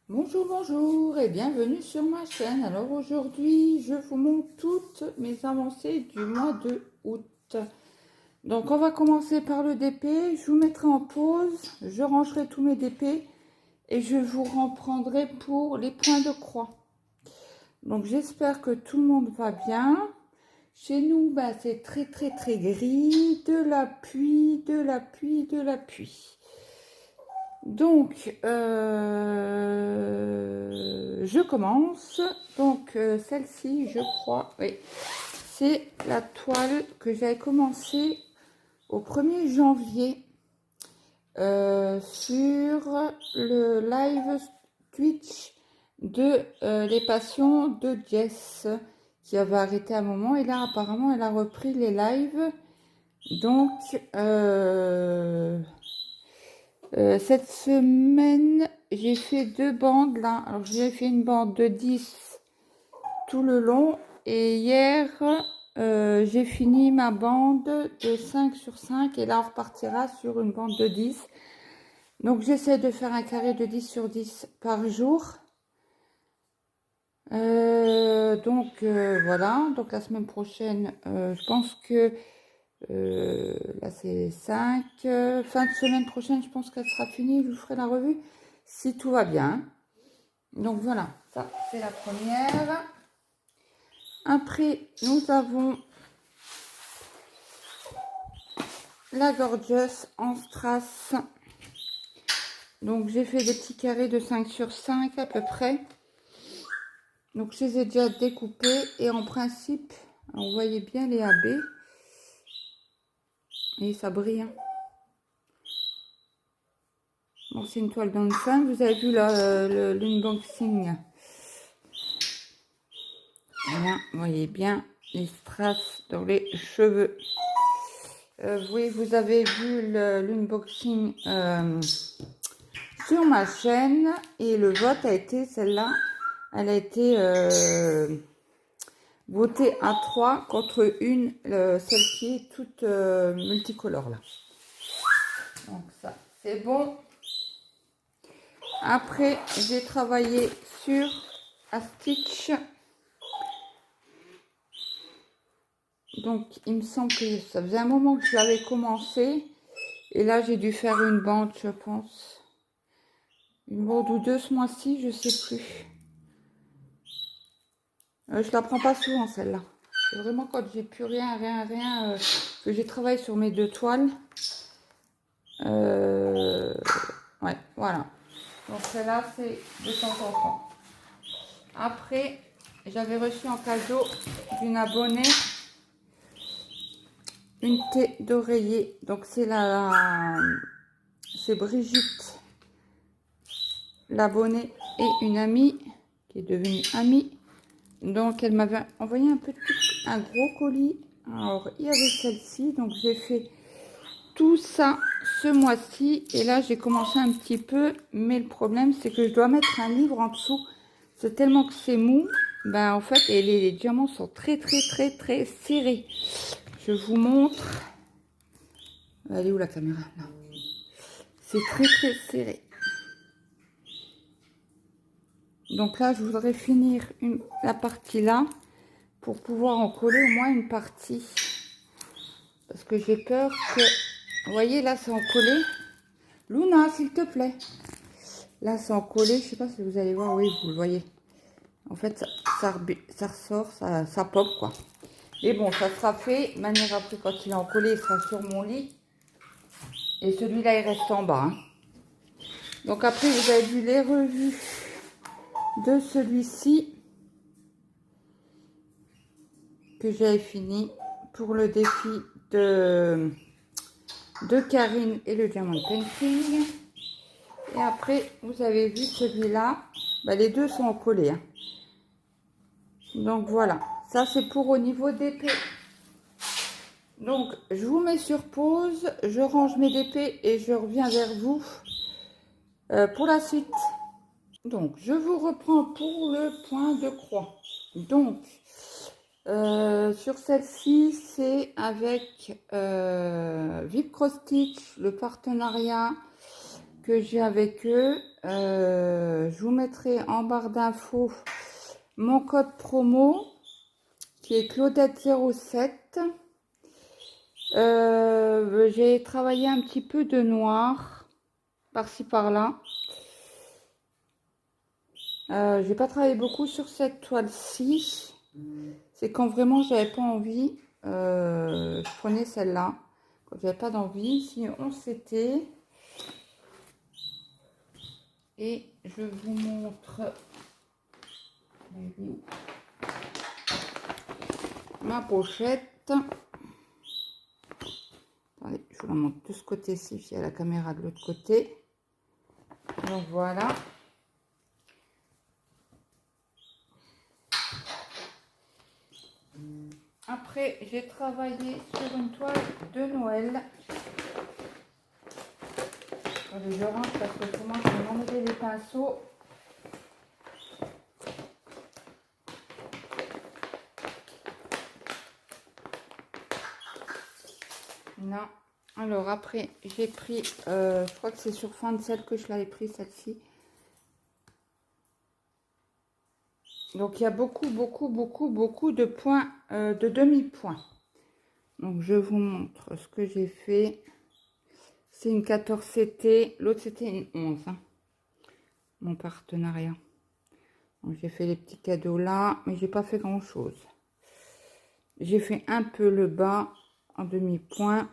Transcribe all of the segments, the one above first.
Bonjour, bonjour et bienvenue sur ma chaîne. Alors aujourd'hui, je vous montre toutes mes avancées du mois de août. Donc on va commencer par le DP. Je vous mettrai en pause, je rangerai tous mes DP et je vous reprendrai pour les points de croix. Donc j'espère que tout le monde va bien. Chez nous, c'est très gris, de la pluie, de la pluie, de la pluie. Donc, je commence. Donc, celle-ci, je crois, oui, c'est la toile que j'avais commencé au 1er janvier sur le live Twitch de Les Passions de Jess, qui avait arrêté à un moment. Et là, apparemment, elle a repris les lives. Donc, cette semaine, j'ai fait 2 bandes là. Alors, j'ai fait une bande de 10 tout le long. Et hier, j'ai fini ma bande de 5 sur 5. Et là, on repartira sur une bande de 10. Donc, j'essaie de faire un carré de 10 sur 10 par jour. Voilà. Donc, la semaine prochaine, je pense que là c'est 5. Fin de semaine prochaine, je pense qu'elle sera finie. Je vous ferai la revue si tout va bien. Donc voilà, ça c'est la première. Après, nous avons la Gorgeous en strass. Donc j'ai fait des petits carrés de 5 sur 5 à peu près. Donc je les ai déjà découpés et en principe, vous voyez bien les AB. Et ça brille. Hein. Bon, c'est une toile d'enfant. Vous avez vu l'unboxing. Voilà, vous voyez bien les strass dans les cheveux. Oui, vous avez vu l'unboxing sur ma chaîne et le vote a été celle-là. Elle a été votée à 3 contre une, celle qui est toute multicolore là. Donc ça, c'est bon. Après, j'ai travaillé sur un stitch. Donc, il me semble que ça faisait un moment que je l'avais commencé. Et là, j'ai dû faire une bande, je pense. Une bande ou deux ce mois-ci, je sais plus. Je la prends pas souvent, celle-là. C'est vraiment quand j'ai plus rien, que j'ai travaillé sur mes 2 toiles. Ouais, voilà. Donc, celle-là, c'est de temps en temps. Après, j'avais reçu en cadeau d'une abonnée une thé d'oreiller. Donc c'est c'est Brigitte, l'abonnée et une amie qui est devenue amie. Donc elle m'avait envoyé un gros colis. Alors il y avait celle-ci, donc j'ai fait tout ça ce mois-ci. Et là j'ai commencé un petit peu, mais le problème c'est que je dois mettre un livre en dessous. C'est tellement que c'est mou. En fait, et les diamants sont très serrés. Je vous montre. Elle est où la caméra? C'est très serré. Donc là, je voudrais finir la partie là pour pouvoir en coller au moins une partie. Parce que j'ai peur que... Vous voyez, là, c'est encollé. Luna, s'il te plaît. Là, c'est encollé. Je sais pas si vous allez voir. Oui, vous le voyez. En fait, ça ressort, ça pop, quoi. Et bon, ça sera fait. De manière après, quand il est encollé, il sera sur mon lit. Et celui-là, il reste en bas. Hein. Donc après, vous avez vu les revues de celui-ci que j'avais fini pour le défi de Karine et le Diamond Painting. Et après, vous avez vu celui-là, les deux sont collés. Hein. Donc voilà, ça c'est pour au niveau d'épée. Donc je vous mets sur pause, je range mes épées et je reviens vers vous pour la suite. Donc je vous reprends pour le point de croix. Donc sur celle-ci, c'est avec Vip Cross Stitch, le partenariat que j'ai avec eux. Je vous mettrai en barre d'infos mon code promo qui est Claudette07. J'ai travaillé un petit peu de noir par-ci par-là. J'ai pas travaillé beaucoup sur cette toile-ci. C'est quand vraiment j'avais pas envie, je prenais celle-là. Quand j'avais pas d'envie, sinon c'était. Et je vous montre ma pochette. Attendez, je vous la montre de ce côté-ci, il y a la caméra de l'autre côté. Donc voilà. Après, j'ai travaillé sur une toile de Noël. Attendez, je range parce que comment je vais m'enlever les pinceaux. Non. Alors après, j'ai pris, je crois que c'est sur fin de celle que je l'avais pris, celle-ci. Donc il y a beaucoup de points, de demi-points. Donc je vous montre ce que j'ai fait. C'est une 14 CT, l'autre c'était une 11. Hein, mon partenariat. Donc j'ai fait les petits cadeaux là, mais j'ai pas fait grand chose. J'ai fait un peu le bas en demi-point.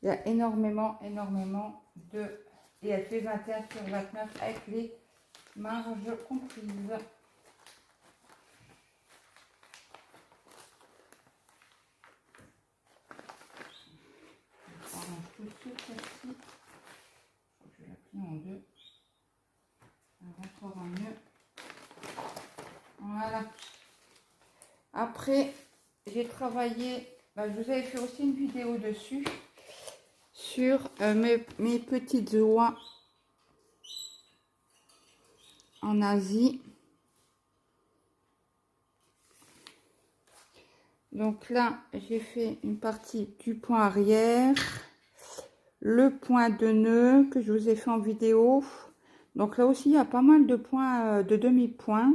Il y a énormément de... Et elle fait 21 sur 29 avec les marges comprises. Tout de suite celle-ci. Je vais la plier en deux. Elle rentrera mieux. Voilà. Après, j'ai travaillé... je vous avais fait aussi une vidéo dessus. Sur mes petites oies en Asie. Donc là, j'ai fait une partie du point arrière, le point de nœud que je vous ai fait en vidéo. Donc là aussi, il y a pas mal de points de demi-point.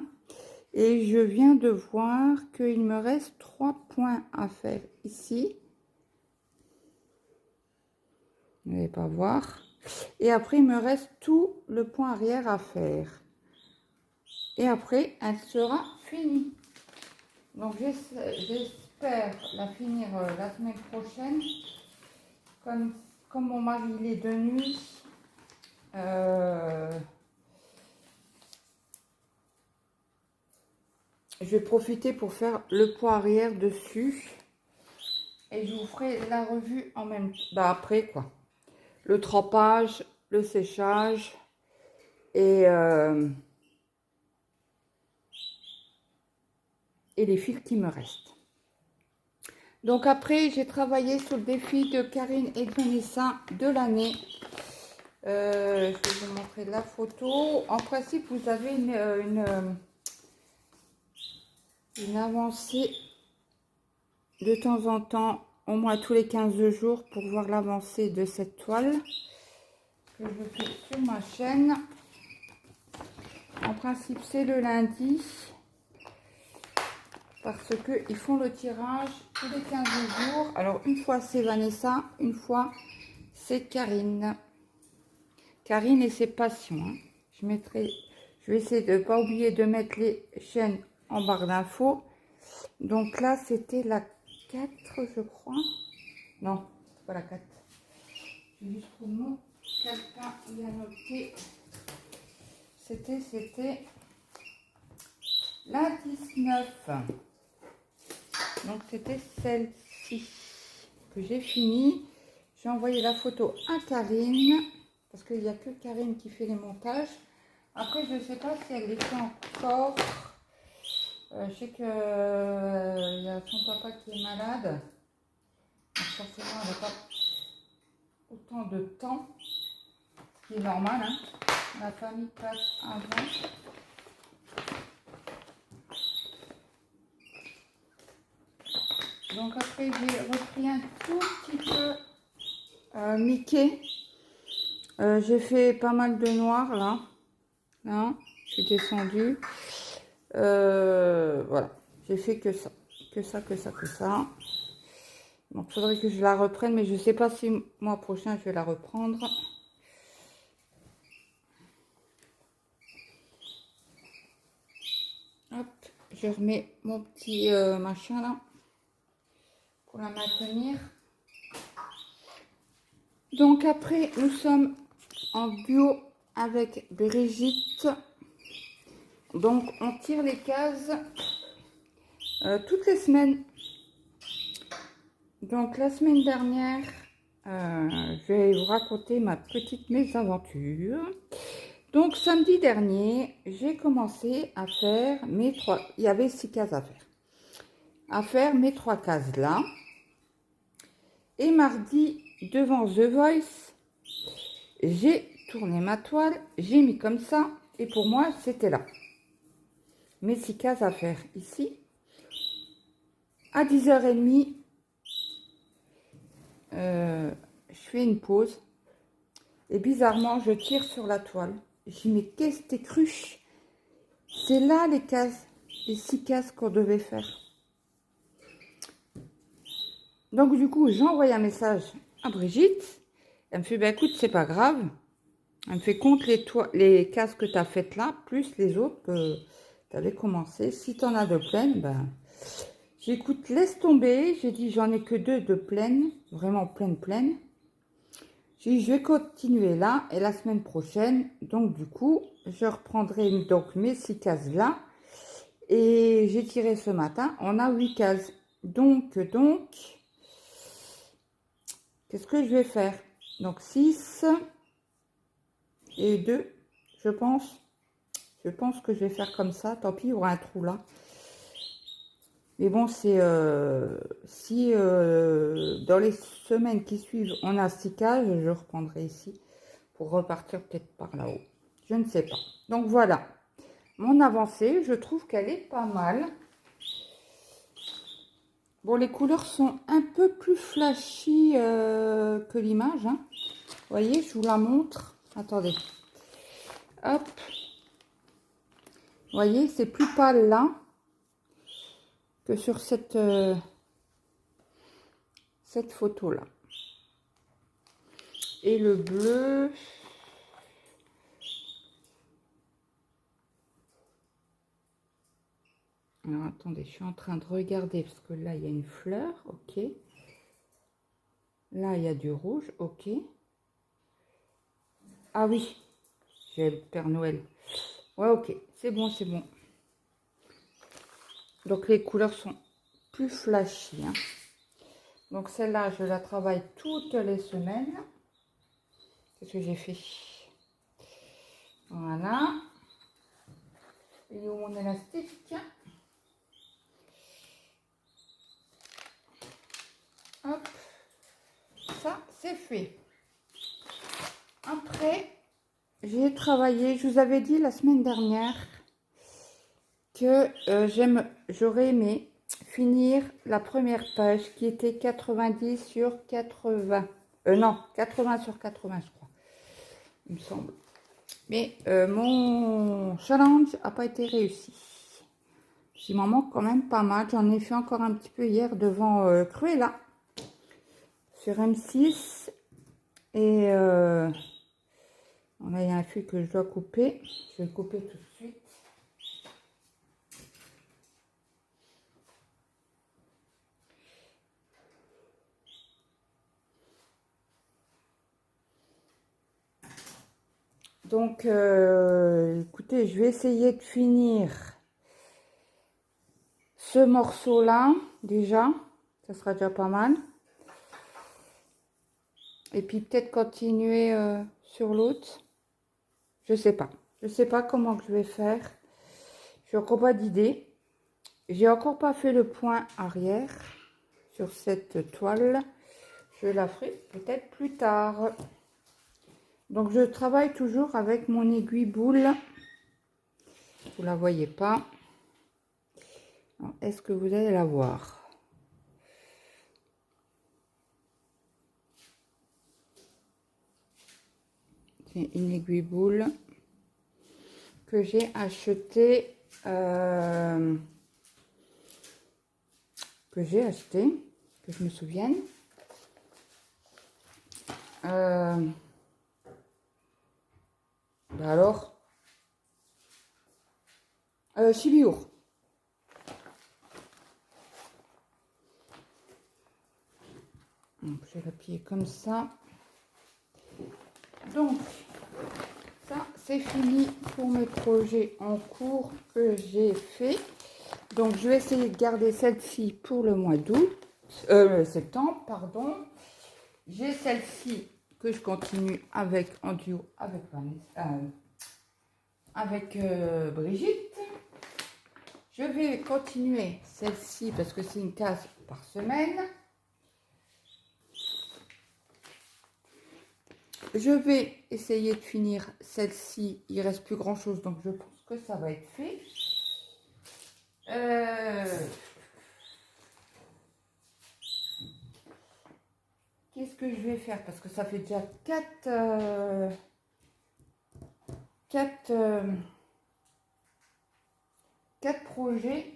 Et je viens de voir qu'il me reste 3 points à faire ici. Vous n'allez pas voir. Et après, il me reste tout le point arrière à faire. Et après, elle sera finie. Donc, j'espère la finir la semaine prochaine. Comme mon mari il est de nuit, je vais profiter pour faire le point arrière dessus. Et je vous ferai la revue en même temps. Après, quoi. Le trempage, le séchage et les fils qui me restent. Donc après, j'ai travaillé sur le défi de Karine et de Vanessa de l'année. Je vais vous montrer la photo. En principe, vous avez une avancée de temps en temps, au moins tous les 15 jours, pour voir l'avancée de cette toile que je fais sur ma chaîne. En principe, c'est le lundi. Parce qu'ils font le tirage tous les 15 jours. Alors, une fois, c'est Vanessa. Une fois, c'est Karine. Karine et ses passions. Hein. Je vais essayer de ne pas oublier de mettre les chaînes en barre d'infos. Donc là, c'était la 4, je crois. Non, c'est pas la 4. J'ai juste pour nous. Quelqu'un y a noté. C'était la 19. Donc c'était celle-ci que j'ai fini. J'ai envoyé la photo à Karine parce qu'il n'y a que Karine qui fait les montages. Après, je ne sais pas si elle les fait encore. Je sais que il y a son papa qui est malade. Donc forcément, elle n'a pas autant de temps, ce qui est normal. Hein. La famille passe avant. Donc après, j'ai repris un tout petit peu Mickey J'ai fait pas mal de noir là. Là, je suis descendue. Voilà. J'ai fait que ça. Que ça, que ça, que ça. Donc, il faudrait que je la reprenne, mais je sais pas si mois prochain, je vais la reprendre. Hop, je remets mon petit machin là pour la maintenir. Donc après, nous sommes en duo avec Brigitte. Donc on tire les cases toutes les semaines. Donc la semaine dernière, je vais vous raconter ma petite mésaventure. Donc samedi dernier, j'ai commencé à faire mes 3... Il y avait 6 cases à faire. À faire mes 3 cases là. Et mardi, devant The Voice, j'ai tourné ma toile, j'ai mis comme ça. Et pour moi, c'était là. Mes 6 cases à faire ici. À 10h30, je fais une pause. Et bizarrement, je tire sur la toile. Je dis, mais qu'est-ce que t'es cruche? C'est là les cases, les 6 cases qu'on devait faire. Donc du coup, j'ai envoyé un message à Brigitte. Elle me fait, bah écoute, c'est pas grave. Elle me fait compte les cases que tu as faites là, plus les autres que tu avais commencé. Si tu en as de pleines, ben, j'écoute, laisse tomber. J'ai dit, j'en ai que 2 de pleines, vraiment pleines. J'ai dit, je vais continuer là et la semaine prochaine. Donc du coup, je reprendrai donc mes 6 cases là. Et j'ai tiré ce matin, on a 8 cases. Donc, qu'est-ce que je vais faire? Donc 6 et 2, je pense. Je pense que je vais faire comme ça. Tant pis, il y aura un trou là. Mais bon, c'est si dans les semaines qui suivent, on a 6 cases, je reprendrai ici pour repartir peut-être par là-haut. Je ne sais pas. Donc voilà, mon avancée, je trouve qu'elle est pas mal. Bon, les couleurs sont un peu plus flashy que l'image. Hein. Vous voyez, je vous la montre. Attendez. Hop. Vous voyez, c'est plus pâle là que sur cette photo là. Et le bleu. Alors attendez, je suis en train de regarder parce que là il y a une fleur, ok. Là il y a du rouge, ok. Ah oui, j'ai le Père Noël. Ouais, ok, c'est bon, c'est bon. Donc les couleurs sont plus flashy. Hein. Donc celle-là, je la travaille toutes les semaines. Qu'est-ce que j'ai fait? Voilà. Il est où mon élastique? Hop. Ça, c'est fait. Après, j'ai travaillé, je vous avais dit la semaine dernière que j'aurais aimé finir la première page qui était 90 sur 80. Non, 80 sur 80, je crois, il me semble. Mais mon challenge n'a pas été réussi. Il m'en manque quand même pas mal. J'en ai fait encore un petit peu hier devant Cruella sur M6. Et là, il y a un fil que je dois couper. Je vais le couper tout de suite. Donc, écoutez, je vais essayer de finir ce morceau-là, déjà. Ça sera déjà pas mal. Et puis, peut-être continuer sur l'autre. Je sais pas. Je sais pas comment que je vais faire. Je n'ai encore pas d'idée. J'ai encore pas fait le point arrière sur cette toile. Je la ferai peut-être plus tard. Donc, je travaille toujours avec mon aiguille boule. Vous la voyez pas. Est-ce que vous allez la voir? c'est une aiguille boule que j'ai acheté. Que je me souvienne. Bah alors, Chibiour. Je vais l'appuyer comme ça. Donc, ça, c'est fini pour mes projets en cours que j'ai fait. Donc, je vais essayer de garder celle-ci pour le mois d'août, septembre, pardon. J'ai celle-ci que je continue avec en duo avec Brigitte. Je vais continuer celle-ci parce que c'est une case par semaine. Je vais essayer de finir celle-ci. Il reste plus grand chose, donc je pense que ça va être fait. Qu'est-ce que je vais faire? Parce que ça fait déjà 4 projets.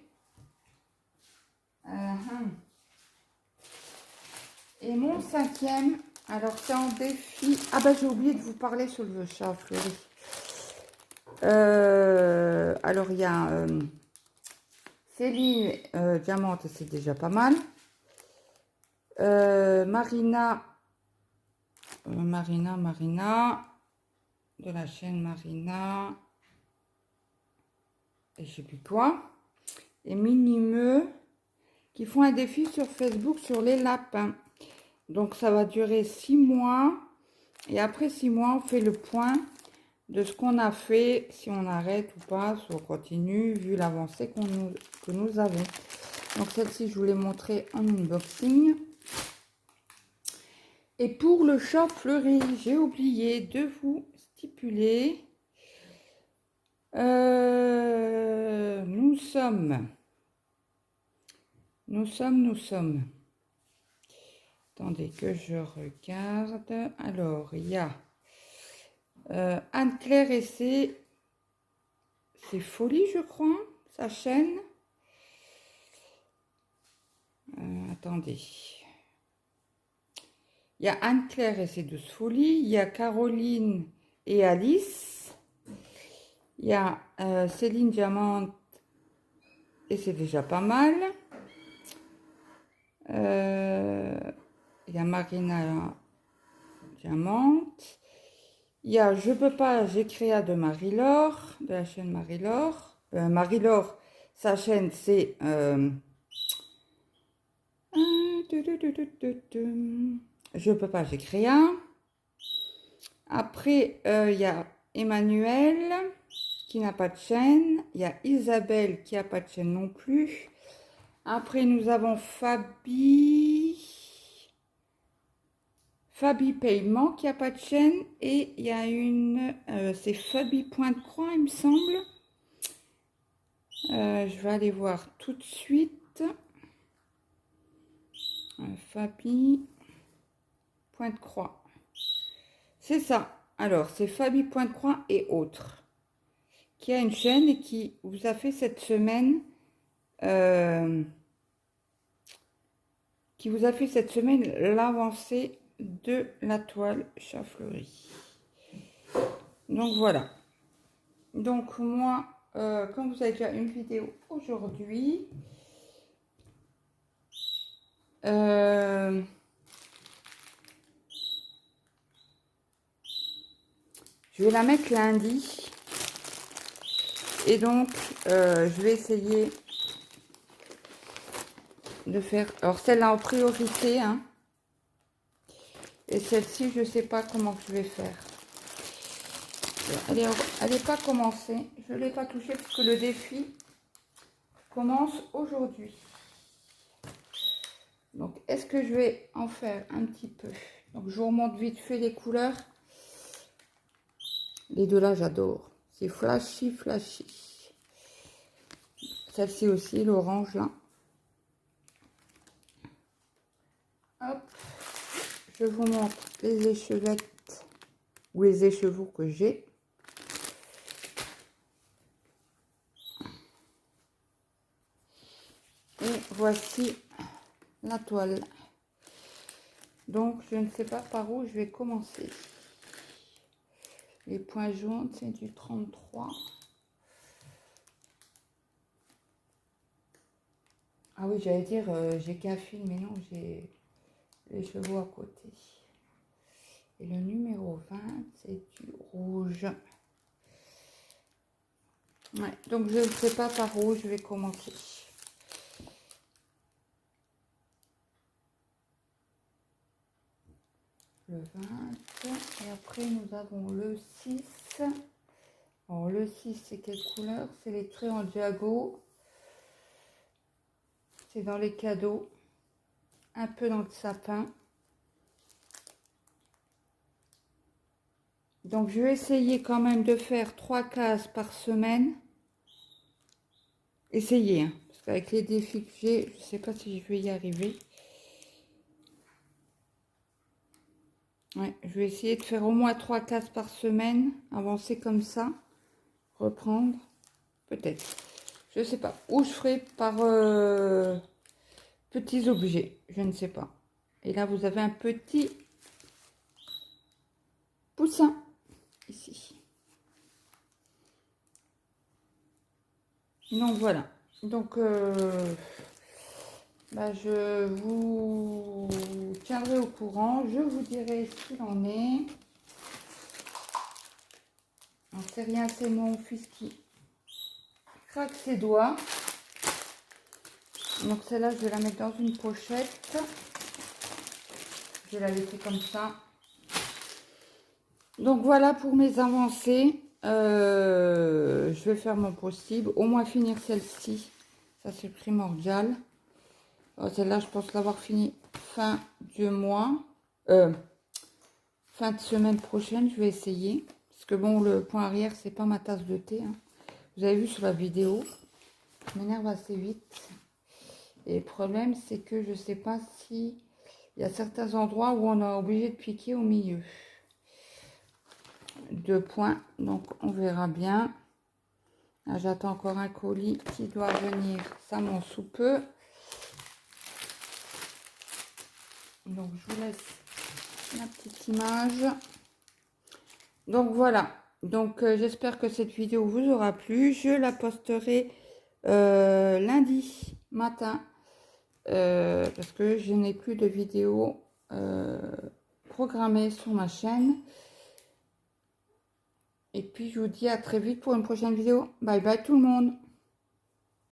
Et mon 5e, alors c'est en défi. Ah bah j'ai oublié de vous parler sur le chat fleuri. Alors il y a Céline Diamante, c'est déjà pas mal. Marina, de la chaîne Marina, et je sais plus quoi, et Minimeux, qui font un défi sur Facebook sur les lapins. Donc ça va durer 6 mois, et après 6 mois, on fait le point de ce qu'on a fait, si on arrête ou pas, si on continue, vu l'avancée que nous avons. Donc celle-ci, je vous l'ai montré en unboxing. Et pour le chat fleuri, j'ai oublié de vous stipuler. Nous sommes. Attendez que je regarde. Alors, il y a Anne-Claire et c'est Folie, je crois, sa chaîne. Attendez. Il y a Anne-Claire et ses 12 folies. Il y a Caroline et Alice. Il y a Céline Diamante et c'est déjà pas mal. Il y a Marina Diamante. Il y a Je peux pas, j'ai créé de Marie-Laure, de la chaîne Marie-Laure. Marie-Laure, sa chaîne c'est Je peux pas, j'ai créé. Après, il y a Emmanuel qui n'a pas de chaîne. Il y a Isabelle qui n'a pas de chaîne non plus. Après, nous avons Fabi Paiement qui n'a pas de chaîne. Et il y a une, c'est Fabi Point de Croix, il me semble. Je vais aller voir tout de suite. Fabi Point de Croix. C'est ça. Alors, c'est Fabi Point de Croix et autres. Qui a une chaîne et qui vous a fait cette semaine l'avancée de la toile chat fleuri. Donc voilà. Donc moi, comme vous avez déjà une vidéo aujourd'hui, je vais la mettre lundi. Et donc, je vais essayer de faire... Alors, celle-là en priorité. Hein, et celle-ci, je ne sais pas comment je vais faire. Elle n'est pas commencée. Je ne l'ai pas touchée parce que le défi commence aujourd'hui. Donc, est-ce que je vais en faire un petit peu? Donc, je vous remonte vite fait les couleurs. Les deux là, j'adore. C'est flashy. Celle-ci aussi, l'orange là. Hop. Je vous montre les échelettes ou les écheveaux que j'ai. Et voici la toile. Donc, je ne sais pas par où je vais commencer. Les points jaunes, c'est du 33. Ah oui, j'allais dire, j'ai qu'un fil, mais non, j'ai les chevaux à côté. Et le numéro 20, c'est du rouge. Ouais, donc je ne sais pas par où je vais commencer. Le 20. Et après, nous avons le 6. Alors, le 6, c'est quelle couleur? C'est les traits en diago. C'est dans les cadeaux. Un peu dans le sapin. Donc, je vais essayer quand même de faire 3 cases par semaine. Essayez, hein, parce qu'avec les défis que j'ai, je ne sais pas si je vais y arriver. Ouais, je vais essayer de faire au moins 3 cases par semaine, avancer comme ça, reprendre, peut-être. Je ne sais pas. Ou je ferai par petits objets, je ne sais pas. Et là, vous avez un petit poussin, ici. Donc, voilà. Donc, je vous tiendrai au courant. Je vous dirai ce qu'il en est. Non, c'est rien, c'est mon fils qui craque ses doigts. Donc celle-là, je vais la mettre dans une pochette. Je vais la laisser comme ça. Donc voilà pour mes avancées. Je vais faire mon possible. Au moins finir celle-ci. Ça, c'est primordial. Celle-là, je pense l'avoir fini fin du mois. Fin de semaine prochaine, je vais essayer. Parce que bon, le point arrière, c'est pas ma tasse de thé. Hein. Vous avez vu sur la vidéo. Je m'énerve assez vite. Et le problème, c'est que je ne sais pas si il y a certains endroits où on est obligé de piquer au milieu. 2 points, donc on verra bien. J'attends encore un colis qui doit venir, ça m'en sous peu. Donc je vous laisse la petite image. Donc voilà, donc j'espère que cette vidéo vous aura plu. Je la posterai lundi matin. Parce que je n'ai plus de vidéos programmées sur ma chaîne. Et puis je vous dis à très vite pour une prochaine vidéo. Bye bye tout le monde.